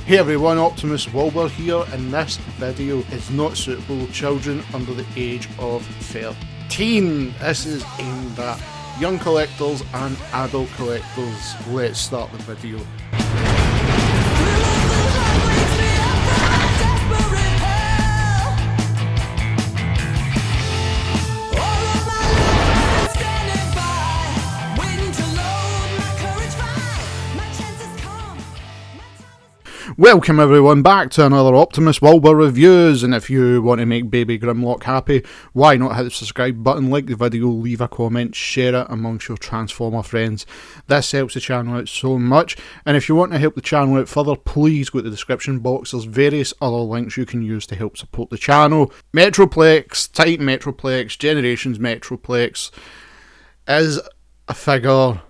Hey everyone, Optimus Wilbur here, and this video is not suitable for children under the age of 13. This is aimed at young collectors and adult collectors. Let's start the video. Welcome everyone back to another Optimus Wilbur reviews, and if you want to make baby Grimlock happy, why not hit the subscribe button, like the video, leave a comment, share it amongst your Transformer friends. This helps the channel out so much, and if you want to help the channel out further, please go to the description box. There's various other links you can use to help support the channel. Metroplex, Titan Metroplex, Generations Metroplex is a figure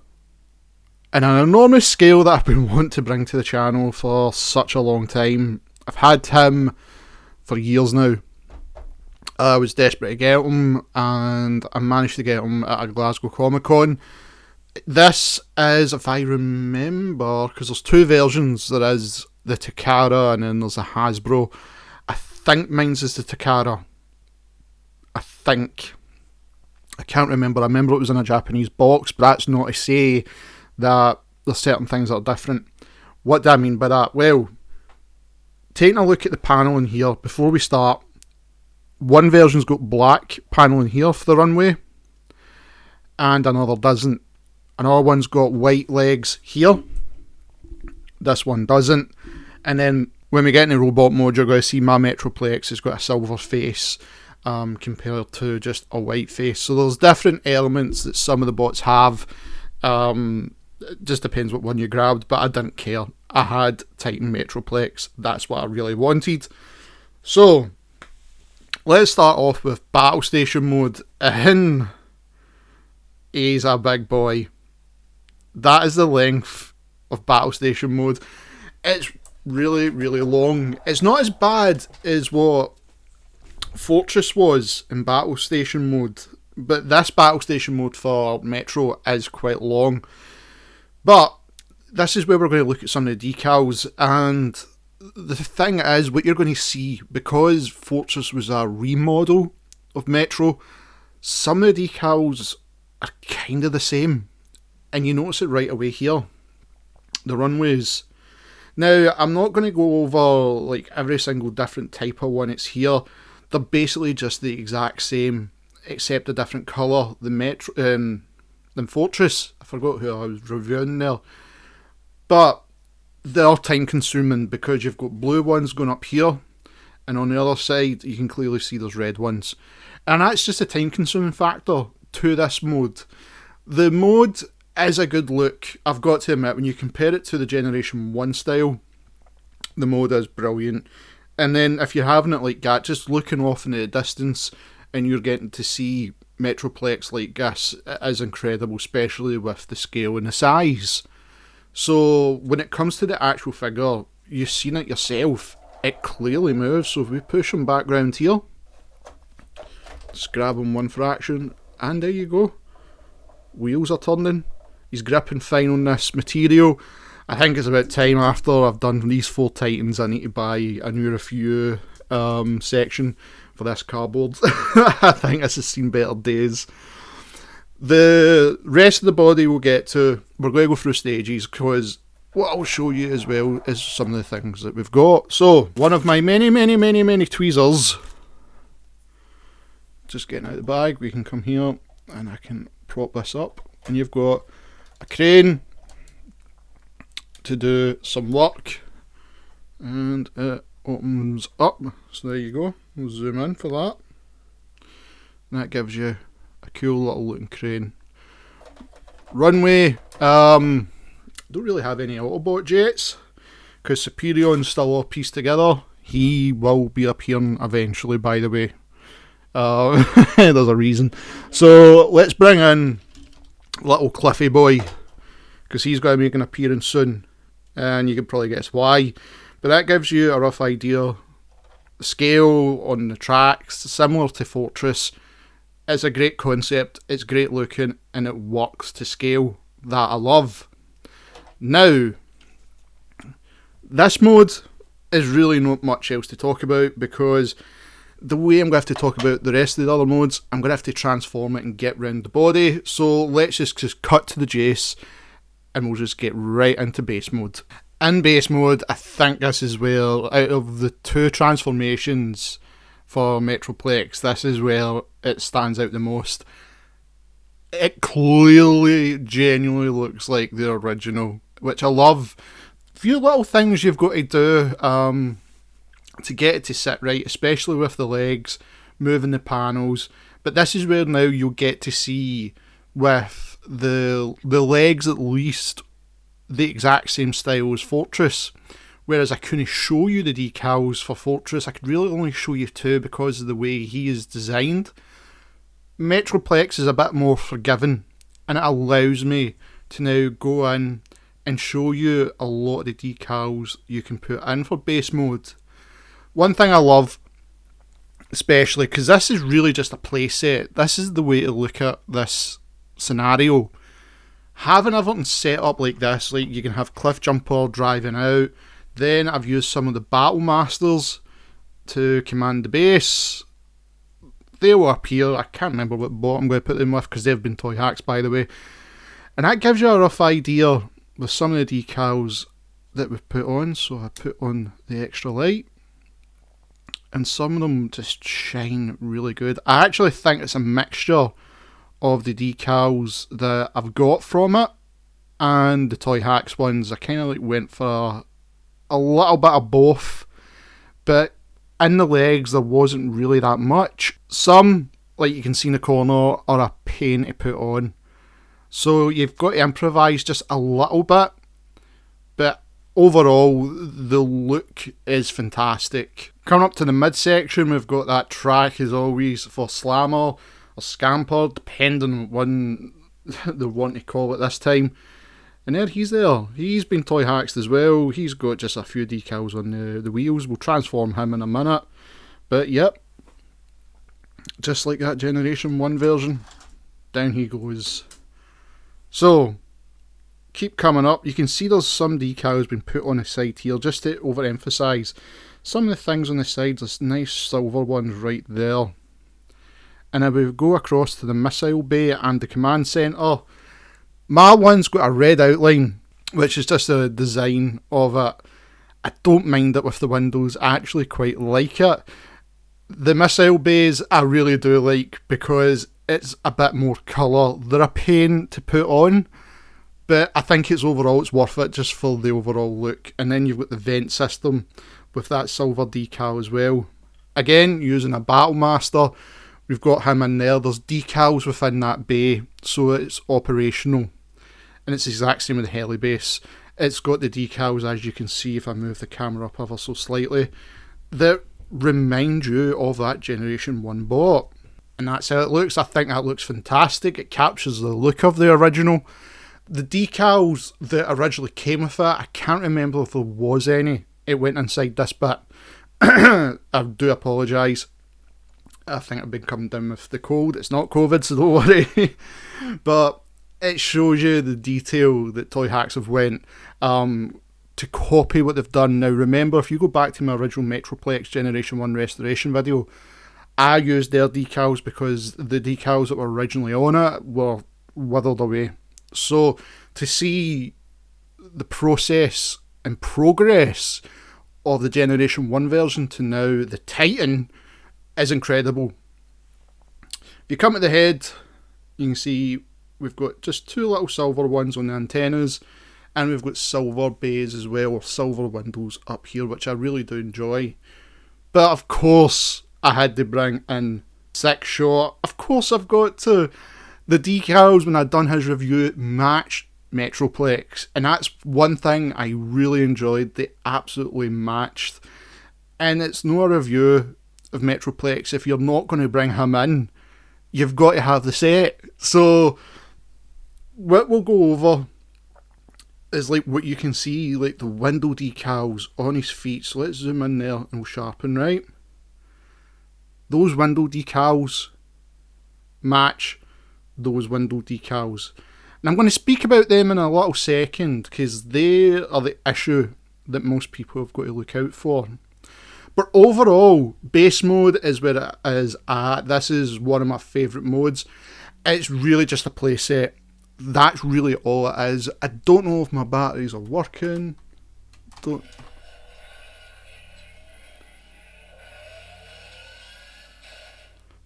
in an enormous scale that I've been wanting to bring to the channel for such a long time. I've had him for years now. I was desperate to get him, and I managed to get him at a Glasgow Comic Con. This is, if I remember, because there's two versions. There is the Takara and then there's a Hasbro. I think mine's is the Takara. I think. I can't remember. I remember it was in a Japanese box, but that's not to say that there's certain things that are different. What do I mean by that? Well, taking a look at the paneling here, before we start, one version's got black paneling here for the runway, and another doesn't. Another one's got white legs here, this one doesn't. And then when we get into robot mode, you're going to see my Metroplex has got a silver face compared to just a white face. So there's different elements that some of the bots have. It just depends what one you grabbed, but I didn't care. I had Titan Metroplex, that's what I really wanted. So, let's start off with Battle Station mode. And he's a big boy. That is the length of Battle Station mode. It's really, really long. It's not as bad as what Fortress was in Battle Station mode, but this Battle Station mode for Metro is quite long. But this is where we're going to look at some of the decals, and the thing is, what you're going to see, because Fortress was a remodel of Metro, some of the decals are kind of the same, and you notice it right away here. The runways. Now, I'm not going to go over like every single different type of one it's here. They're basically just the exact same, except a different colour. The Metro than Fortress. I forgot who I was reviewing there. But they are time consuming because you've got blue ones going up here, and on the other side you can clearly see there's red ones. And that's just a time consuming factor to this mode. The mode is a good look. I've got to admit, when you compare it to the Generation 1 style, the mode is brilliant. And then if you're having it like that, just looking off in the distance and you're getting to see Metroplex like this, it is incredible, especially with the scale and the size. So when it comes to the actual figure, you've seen it yourself, it clearly moves. So if we push him back round here, just grab him one fraction, and there you go, wheels are turning. He's gripping fine on this material. I think it's about time, after I've done these 4 Titans, I need to buy a new review section for this cardboard. I think this has seen better days. The rest of the body we'll get to. We're going to go through stages, because what I'll show you as well is some of the things that we've got. So, one of my many tweezers. Just getting out of the bag, we can come here and I can prop this up, and you've got a crane to do some work, and it opens up, so there you go. We'll zoom in for that, and that gives you a cool little looking crane. Runway, don't really have any Autobot jets, because Superion's still all pieced together. He will be appearing eventually, by the way. There's a reason. So let's bring in little Cliffy boy, because he's going to make an appearance soon, and you can probably guess why. But that gives you a rough idea. The scale on the tracks, similar to Fortress. It's a great concept, it's great looking, and it works to scale. That I love. Now, This mode is really not much else to talk about, because the way I'm going to have to talk about the rest of the other modes, I'm going to have to transform it and get round the body. So let's just cut to the chase, and we'll just get right into base mode. In base mode, I think this is where, out of the two transformations for Metroplex, this is where it stands out the most. It clearly, genuinely looks like the original, which I love. A few little things you've got to do to get it to sit right, especially with the legs, moving the panels. But this is where now you'll get to see, with the legs at least, the exact same style as Fortress. Whereas I couldn't show you the decals for Fortress, I could really only show you two because of the way he is designed. Metroplex is a bit more forgiving, and it allows me to now go in and show you a lot of the decals you can put in for base mode. One thing I love, especially because this is really just a playset, this is the way to look at this scenario. Having everything set up like this, like you can have Cliffjumper driving out, then I've used some of the Battle Masters to command the base. They will appear, I can't remember what bot I'm going to put them with because they've been Toyhax, by the way. And that gives you a rough idea with some of the decals that we've put on. So I put on the extra light, and some of them just shine really good. I actually think it's a mixture of the decals that I've got from it and the Toyhax ones. I kind of like went for a little bit of both, but in the legs there wasn't really that much. Some, like you can see in the corner, are a pain to put on, so you've got to improvise just a little bit, but overall the look is fantastic. Coming up to the midsection, we've got that track as always for Slammer or Scamper, depending on what they want to call it this time. And there he's there. He's been Toyhaxed as well. He's got just a few decals on the wheels. We'll transform him in a minute. But yep, just like that Generation 1 version, down he goes. So, keep coming up. You can see there's some decals been put on the side here, just to overemphasise. Some of the things on the side, there's nice silver ones right there. And if we go across to the missile bay and the command centre, my one's got a red outline, which is just the design of it. I don't mind it with the windows, I actually quite like it. The missile bays I really do like because it's a bit more colour. They're a pain to put on, but I think it's worth it just for the overall look. And then you've got the vent system with that silver decal as well. Again, using a Battle Master, we've got him in there. There's decals within that bay, so it's operational. And it's the exact same with the heli base. It's got the decals, as you can see if I move the camera up ever so slightly, that remind you of that Generation 1 bot. And that's how it looks. I think that looks fantastic. It captures the look of the original. The decals that originally came with it, I can't remember if there was any. It went inside this bit. I do apologise. I think I've been coming down with the cold. It's not COVID, so don't worry. But it shows you the detail that Toyhax have went to copy what they've done. Now remember, if you go back to my original Metroplex Generation 1 restoration video, I used their decals because the decals that were originally on it were withered away. So to see the process and progress of the Generation 1 version to now the Titan is incredible. If you come at the head, you can see we've got just two little silver ones on the antennas, and we've got silver bays as well, or silver windows up here, which I really do enjoy. But of course I had to bring in Six Shot. Of course I've got to. The decals, when I'd done his review, matched Metroplex, and that's one thing I really enjoyed. They absolutely matched. And it's no review of Metroplex if you're not going to bring him in. You've got to have the set. So what we'll go over is like what you can see, like the window decals on his feet. So let's zoom in there and we'll sharpen, right? Those window decals match those window decals. And I'm going to speak about them in a little second because they are the issue that most people have got to look out for. But overall, base mode is where it is at. This is one of my favourite modes. It's really just a playset. That's really all it is. I don't know if my batteries are working.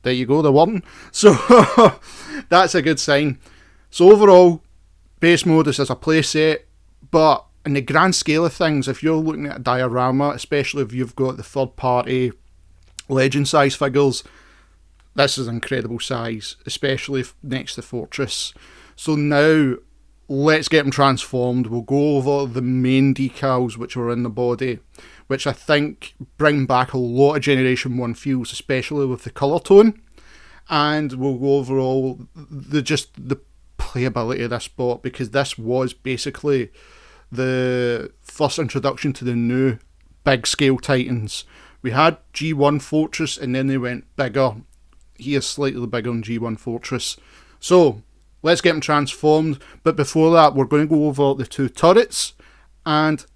There you go, they're working. So that's a good sign. So overall, base mode is just a playset, but in the grand scale of things, if you're looking at a diorama, especially if you've got the third-party legend size figures, this is incredible size, especially next to Fortress. So now, let's get them transformed. We'll go over the main decals which are in the body, which I think bring back a lot of Generation 1 feels, especially with the colour tone. And we'll go over all the playability of this bot, because this was basically the first introduction to the new big scale Titans. We had G1 Fortress and then they went bigger. He is slightly bigger than G1 Fortress. So let's get him transformed, but before that we're going to go over the two turrets and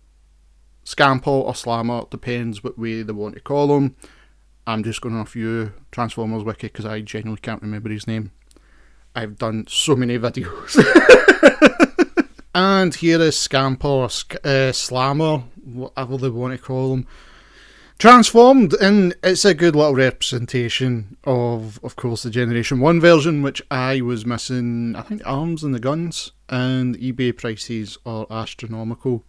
Scamper or Slammer, depends what way they want to call him. I'm just going off you Transformers Wiki because I genuinely can't remember his name. I've done so many videos. And here is Scamper, Slammer, whatever they want to call him, transformed, and it's a good little representation of course, the Generation 1 version, which I was missing, I think, arms and the guns, and eBay prices are astronomical.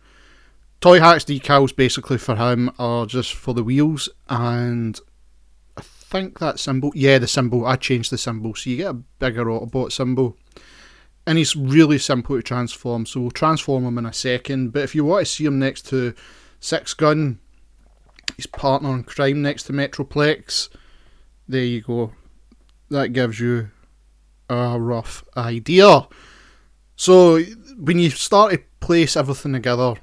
Toyhax decals basically for him are just for the wheels, and I think that symbol, yeah, the symbol, I changed the symbol, so you get a bigger Autobot symbol. And he's really simple to transform, so we'll transform him in a second. But if you want to see him next to Six Gun, his partner in crime next to Metroplex, there you go. That gives you a rough idea. So when you start to place everything together,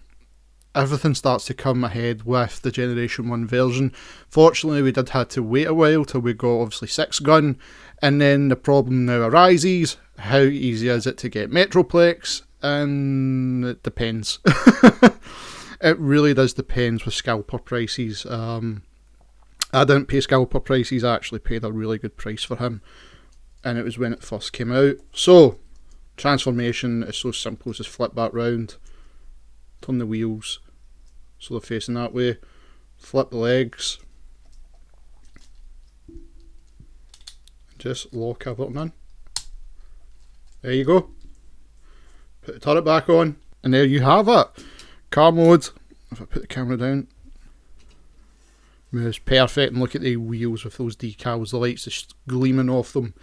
everything starts to come ahead with the Generation 1 version. Fortunately, we did have to wait a while till we got obviously Six Gun, and then the problem now arises. How easy is it to get Metroplex? And it depends. It really does depend with scalper prices. I didn't pay scalper prices, I actually paid a really good price for him. And it was when it first came out. So, transformation is so simple as just flip that round, turn the wheels so they're facing that way, flip the legs, just lock everything in. There you go. Put the turret back on, and there you have it. Car mode, if I put the camera down, moves perfect, and look at the wheels with those decals, the lights just gleaming off them.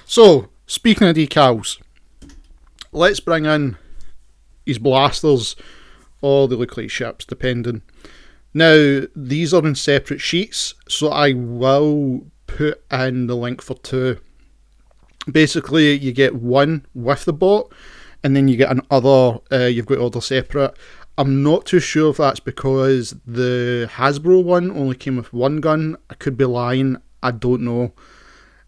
So, speaking of decals, let's bring in his blasters, or they look like ships, depending. Now, these are in separate sheets, so I will put in the link for two. Basically, you get one with the bot, and then you get another, you've got to order separate. I'm not too sure if that's because the Hasbro one only came with one gun. I could be lying, I don't know.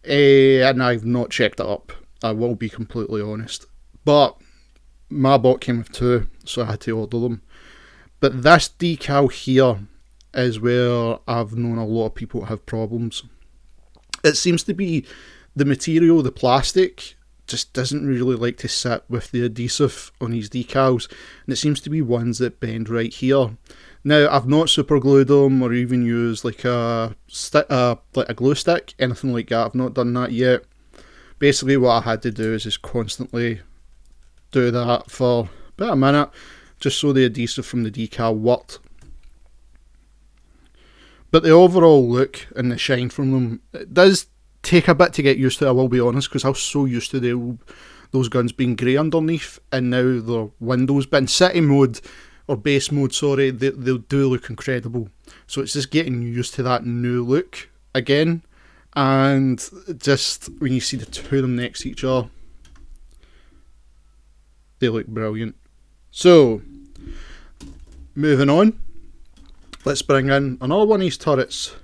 And I've not checked it up, I will be completely honest. But my bot came with two, so I had to order them. But this decal here is where I've known a lot of people have problems. It seems to be the material, the plastic, just doesn't really like to sit with the adhesive on these decals, and it seems to be ones that bend right here. Now, I've not super glued them or even used like a glue stick, anything like that. I've not done that yet. Basically, what I had to do is just constantly do that for about a minute, just so the adhesive from the decal worked. But the overall look and the shine from them, it does take a bit to get used to, I will be honest, because I was so used to those guns being grey underneath, and now they're windows. But in city mode, or base mode, sorry, they do look incredible. So it's just getting used to that new look again, and just when you see the two of them next to each other, they look brilliant. So, moving on, let's bring in another one of these turrets.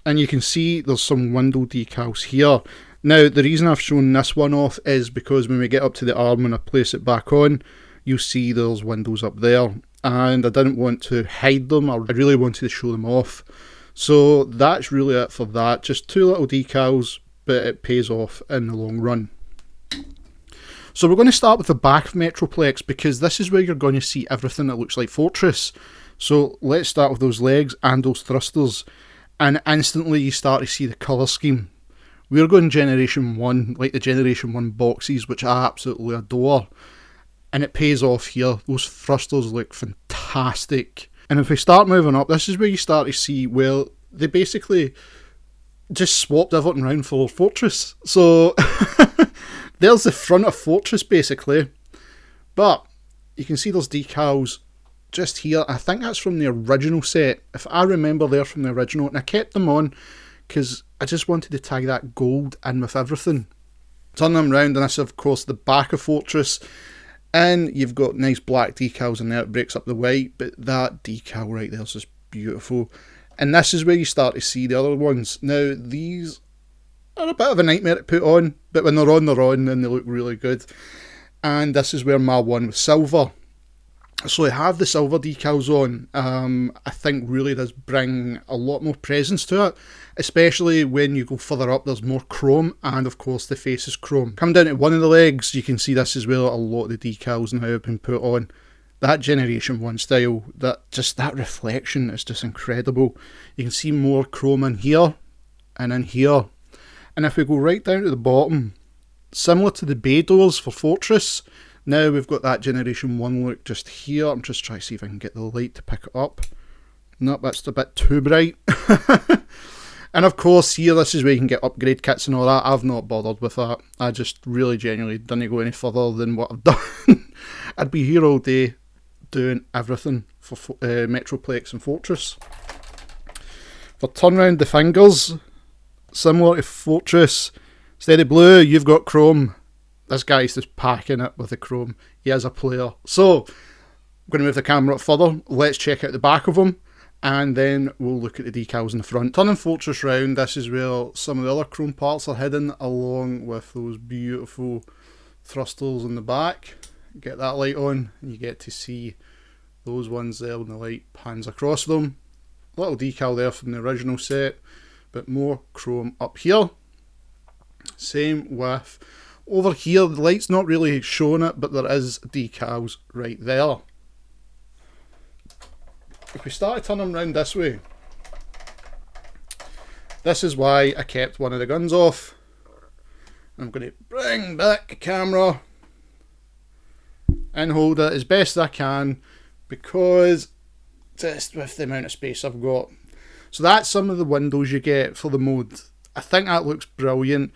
And you can see there's some window decals here. Now, the reason I've shown this one off is because when we get up to the arm and I place it back on, you'll see there's windows up there. and I didn't want to hide them. I really wanted to show them off. So that's really it for that. Just 2 little decals, but it pays off in the long run. So we're going to start with the back of Metroplex, because this is where you're going to see everything that looks like Fortress. So let's start with those legs and those thrusters, and instantly you start to see the colour scheme. We're going Generation 1, like the Generation 1 boxes, which I absolutely adore. And it pays off here. Those thrusters look fantastic. And if we start moving up, this is where you start to see, well, they basically just swapped everything around for Fortress. So there's the front of Fortress basically. But you can see those decals just here. I think that's from the original set. If I remember, they're from the original. And I kept them on because I just wanted to tag that gold in with everything. Turn them round, and this is of course the back of Fortress. And you've got nice black decals in there, it breaks up the white, but that decal right there is just beautiful. And this is where you start to see the other ones. Now, these are a bit of a nightmare to put on, but when they're on, and they look really good. And this is where my one was silver. So I have the silver decals on. I think really does bring a lot more presence to it, especially when you go further up. There's more chrome, and of course the face is chrome. Come down to one of the legs, you can see this is where a lot of the decals now have been put on. That Generation 1 style, that reflection is just incredible. You can see more chrome in here and in here. And if we go right down to the bottom, similar to the bay doors for Fortress, now we've got that Generation 1 look just here. I'm just trying to see if I can get the light to pick it up. Nope, that's a bit too bright. And of course here, this is where you can get upgrade kits and all that. I've not bothered with that. I just really genuinely didn't go any further than what I've done. I'd be here all day doing everything for Metroplex and Fortress. For turn round the fingers, similar to Fortress, instead of blue, you've got chrome. This guy's just packing it with the chrome. He is a player. So, I'm going to move the camera up further. Let's check out the back of him, and then we'll look at the decals in the front. Turning Fortress round, this is where some of the other chrome parts are hidden, along with those beautiful thrusters in the back. Get that light on, and you get to see those ones there when the light pans across them. Little decal there from the original set, but more chrome up here. Same with over here. The light's not really showing it, but there is decals right there. If we start to turn them round this way, this is why I kept one of the guns off. I'm going to bring back the camera and hold it as best I can, because just with the amount of space I've got. So that's some of the windows you get for the mode. I think that looks brilliant,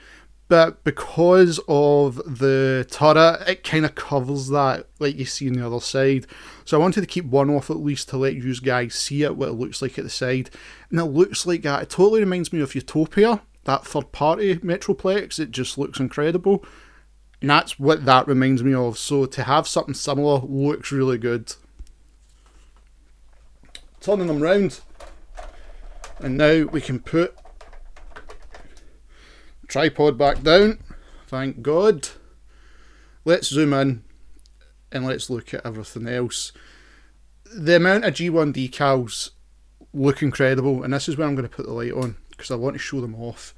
but because of the turret, it kind of covers that like you see on the other side. So I wanted to keep one off at least to let you guys see it, what it looks like at the side. And it looks like that. It totally reminds me of Utopia, that third party Metroplex. It just looks incredible. And that's what that reminds me of. So to have something similar looks really good. Turning them round. And now we can put tripod back down, thank God. Let's zoom in and let's look at everything else. The amount of G1 decals look incredible, and this is where I'm going to put the light on because I want to show them off.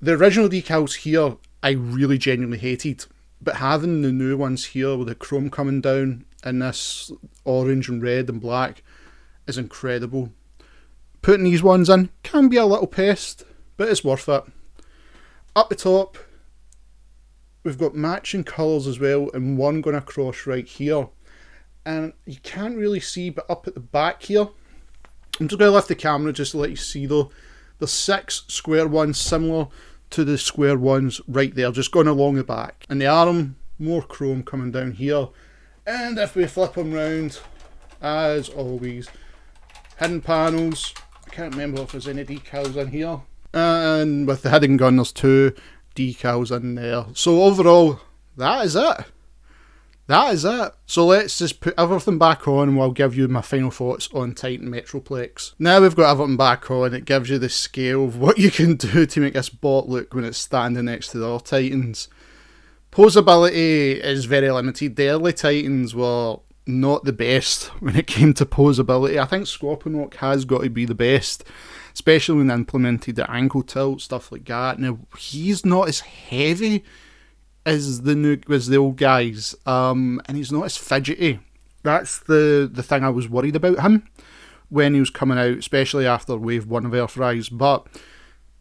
The original decals here I really genuinely hated, but having the new ones here with the chrome coming down and this orange and red and black is incredible. Putting these ones in can be a little pest, but it's worth it. Up the top, we've got matching colours as well, and one going across right here. And you can't really see, but up at the back here, I'm just going to lift the camera just to let you see though. There's 6 square ones similar to the square ones right there, just going along the back. And the arm, more chrome coming down here. And if we flip them round, as always, hidden panels. I can't remember if there's any decals in here. And with the hidden gun, there's 2 decals in there. So overall, that is it. That is it. So let's just put everything back on, and I'll give you my final thoughts on Titan Metroplex. Now we've got everything back on, it gives you the scale of what you can do to make this bot look when it's standing next to the other Titans. Posability is very limited. The early Titans were not the best when it came to posability. I think Scorponok has got to be the best, especially when they implemented the ankle tilt, stuff like that. Now, he's not as heavy as the old guys, and he's not as fidgety. That's the thing I was worried about him when he was coming out, especially after Wave 1 of Earthrise. But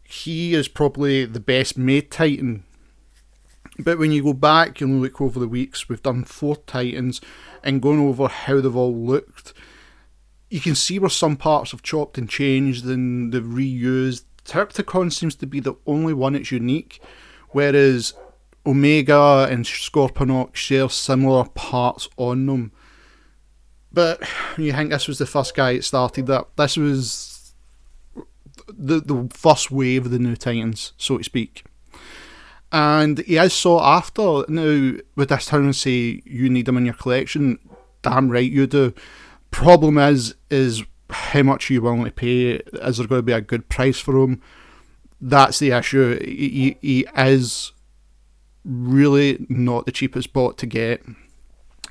he is probably the best made Titan. But when you go back and look over the weeks, we've done 4 Titans, and going over how they've all looked, you can see where some parts have chopped and changed and they've reused. Terpticon seems to be the only one that's unique, whereas Omega and Scorponok share similar parts on them. But you think this was the first guy that started that. This was the first wave of the new Titans, so to speak. And he is sought after. Now, with this town say you need him in your collection, damn right you do. Problem is how much are you willing to pay? Is there going to be a good price for him? That's the issue. He is really not the cheapest bot to get.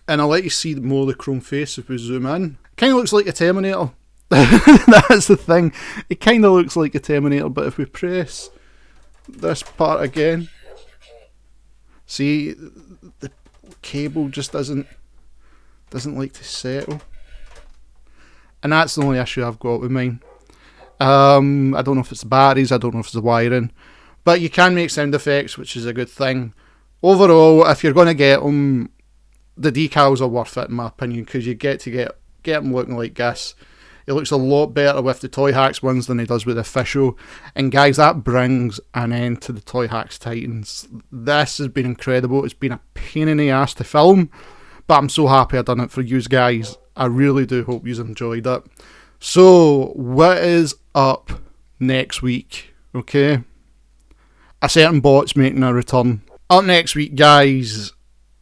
And I'll let you see more of the chrome face if we zoom in. Kind of looks like a Terminator. That's the thing. It kind of looks like a Terminator, but if we press this part again, see, the cable just doesn't like to settle. And that's the only issue I've got with mine. I don't know if it's the batteries, I don't know if it's the wiring. But you can make sound effects, which is a good thing. Overall, if you're going to get them, the decals are worth it in my opinion, because you get to get them looking like this. It looks a lot better with the Toyhax ones than it does with the official. And guys, that brings an end to the Toyhax Titans. This has been incredible. It's been a pain in the ass to film, but I'm so happy I've done it for you guys. I really do hope you've enjoyed it. So, what is up next week? Okay, a certain bot's making a return. Up next week, guys,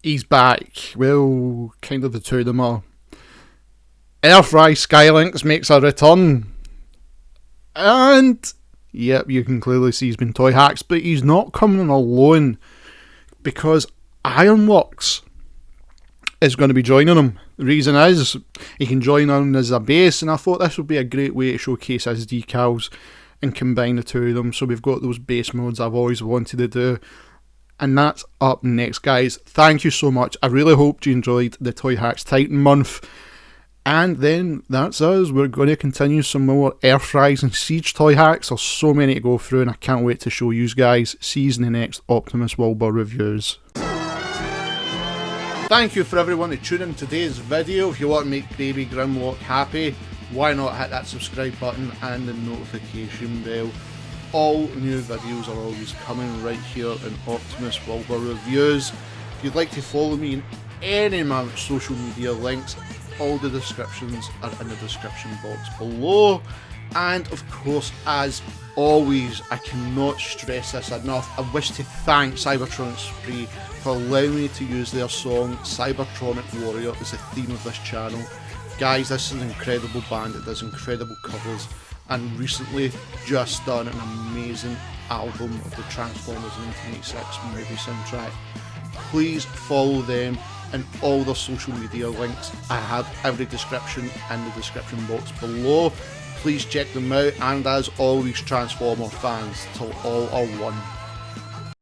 he's back. Well, kind of the two of them are. Earthrise Skylynx makes a return. And, yep, you can clearly see he's been Toyhaxed, but he's not coming alone, because Ironworks is going to be joining him. The reason is, he can join on as a base, and I thought this would be a great way to showcase his decals and combine the two of them. So we've got those base modes I've always wanted to do. And that's up next, guys. Thank you so much. I really hope you enjoyed the Toyhax Titan month. And then that's us. We're going to continue some more Earthrise and Siege Toyhax. There's so many to go through, and I can't wait to show you guys. See you in the next Optimus Wilbur reviews. Thank you for everyone to tune in today's video. If you want to make Baby Grimlock happy, why not hit that subscribe button and the notification bell. All new videos are always coming right here in Optimus Wilbur reviews. If you'd like to follow me in any of my social media links, all the descriptions are in the description box below. And of course, as always, I cannot stress this enough, I wish to thank Cybertronic Spree for allowing me to use their song Cybertronic Warrior as the theme of this channel. Guys, this is an incredible band that does incredible covers, and recently just done an amazing album of the Transformers 1986 movie soundtrack. Please follow them and all their social media links. I have every description in the description box below. Please check them out, and as always, Transformer fans, till all are one.